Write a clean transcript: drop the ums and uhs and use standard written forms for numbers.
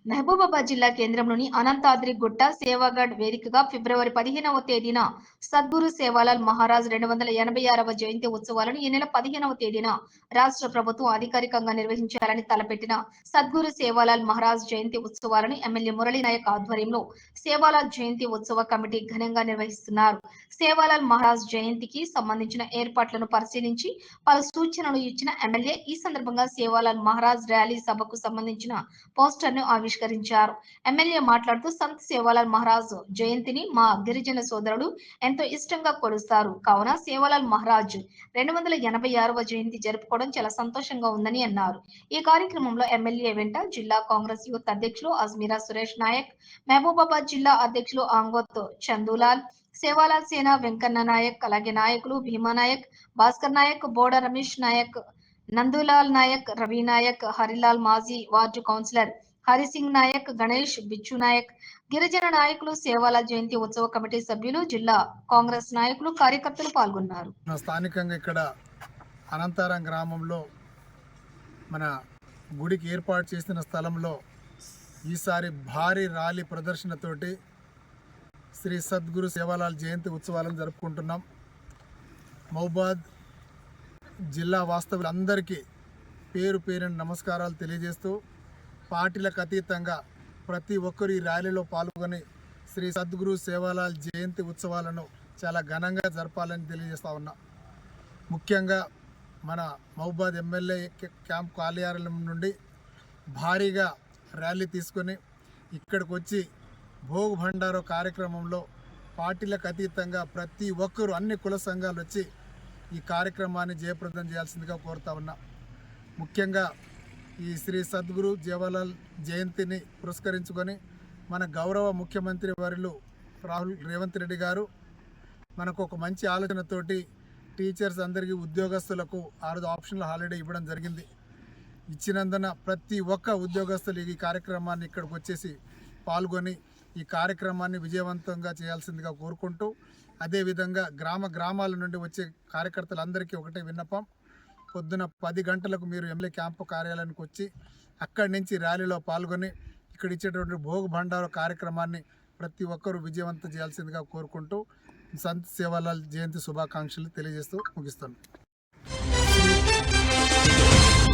మహబూబాబాద్ జిల్లా కేంద్రంలోని అనంతాద్రి గుట్ట సేవాగఢ్ వేదికగా ఫిబ్రవరి 15వ తేదీన సద్గురు సేవాలాల్ మహారాజ్ 286వ జయంతి ఉత్సవాలను ఈ నెల 15వ తేదీన రాష్ట్ర ప్రభుత్వం అధికారికంగా నిర్వహించాలని తలపెట్టిన సద్గురు సేవాలాల్ మహారాజ్ జయంతి ఉత్సవాలను ఎమ్మెల్యే మురళీ నాయక్ ఆధ్వర్యంలో సేవాలాల్ జయంతి ఉత్సవ కమిటీ ఘనంగా నిర్వహిస్తున్నారు. సేవాలాల్ మహారాజ్ జయంతికి సంబంధించిన ఏర్పాట్లను పరిశీలించి పలు సూచనలు ఇచ్చిన ఎమ్మెల్యే ఈ సందర్భంగా సేవాలాల్ మహారాజ్ ర్యాలీ సభకు సంబంధించిన పోస్టర్ ను ఆవిష్కరించారు. ఎమ్మెల్యే మాట్లాడుతూ సంత్ సేవాలాల్ మహారాజ్ జయంతిని మా గిరిజన సోదరుడు ఎంతో ఇష్టంగా కొలుస్తారు. కావున సేవాలాల్ మహారాజ్ 286వ జయంతి జరుపుకోవడం చాలా సంతోషంగా ఉందని అన్నారు. ఈ కార్యక్రమంలో ఎమ్మెల్యే వెంట జిల్లా కాంగ్రెస్ యూత్ అధ్యక్షులు అజ్మీరా సురేష్ నాయక్, మహబూబాబాద్ జిల్లా అధ్యక్షులు ఆంగోత్ చందూలాల్, సేవాలాల్ సేన వెంకన్న నాయక్, అలాగే నాయకులు భీమా నాయక్, భాస్కర్ నాయక్, బోడ రమేష్ నాయక్, నందూలాల్ నాయక్, రవి నాయక్, హరిలాల్, మాజీ వార్డు కౌన్సిలర్ హరిసింగ్ నాయక్, గణేష్, బిచ్చు నాయక్, గిరిజన నాయకులు, సేవాలాల్ జయంతి ఉత్సవ కమిటీ సభ్యులు, జిల్లా కాంగ్రెస్ నాయకులు, కార్యకర్తలు పాల్గొన్నారు. స్థానికంగా ఇక్కడ అనంతారం గ్రామంలో మన గుడికి ఏర్పాటు చేసిన స్థలంలో ఈసారి భారీ ర్యాలీ ప్రదర్శనతోటి శ్రీ సద్గురు సేవాలాల్ జయంతి ఉత్సవాలను జరుపుకుంటున్నాం. మహబూబాబాద్ జిల్లా వాస్తవులందరికీ పేరు పేరున నమస్కారాలు తెలియజేస్తూ పార్టీలకు అతీతంగా ప్రతి ఒక్కరు ఈ ర్యాలీలో పాల్గొని శ్రీ సద్గురు సేవాలాల్ జయంతి ఉత్సవాలను చాలా ఘనంగా జరపాలని తెలియజేస్తా ఉన్నా. ముఖ్యంగా మన మహబూబాబాద్ ఎమ్మెల్యే క్యాంప్ కార్యాలయం నుండి భారీగా ర్యాలీ తీసుకొని ఇక్కడికి వచ్చి భోగ్ భండారో కార్యక్రమంలో పార్టీలకు అతీతంగా ప్రతి ఒక్కరు అన్ని కుల సంఘాలు వచ్చి ఈ కార్యక్రమాన్ని జయప్రదం చేయాల్సిందిగా కోరుతా ఉన్నా. ముఖ్యంగా ఈ శ్రీ సద్గురు సేవాలాల్ జయంతిని పురస్కరించుకొని మన గౌరవ ముఖ్యమంత్రి వర్యులు రేవంత్ రెడ్డి గారు మనకు ఒక మంచి ఆలోచనతోటి టీచర్స్ అందరికీ ఉద్యోగస్తులకు 6 ఆప్షన్ల హాలిడే ఇవ్వడం జరిగింది. ఇచ్చినందున ప్రతి ఒక్క ఉద్యోగస్తులు ఈ కార్యక్రమాన్ని ఇక్కడికి వచ్చేసి పాల్గొని ఈ కార్యక్రమాన్ని విజయవంతంగా చేయాల్సిందిగా కోరుకుంటూ, అదేవిధంగా గ్రామాల నుండి వచ్చే కార్యకర్తలందరికీ ఒకటే విన్నపం, పొద్దున 10 గంటలకు మీరు ఎమ్మెల్యే క్యాంపు కార్యాలయానికి వచ్చి అక్కడి నుంచి ర్యాలీలో పాల్గొని ఇక్కడ ఇచ్చేటువంటి భోగ్ భండార కార్యక్రమాన్ని ప్రతి ఒక్కరూ విజయవంతం చేయాల్సిందిగా కోరుకుంటూ సంత్ సేవాలాల్ జయంతి శుభాకాంక్షలు తెలియజేస్తూ ముగిస్తాను.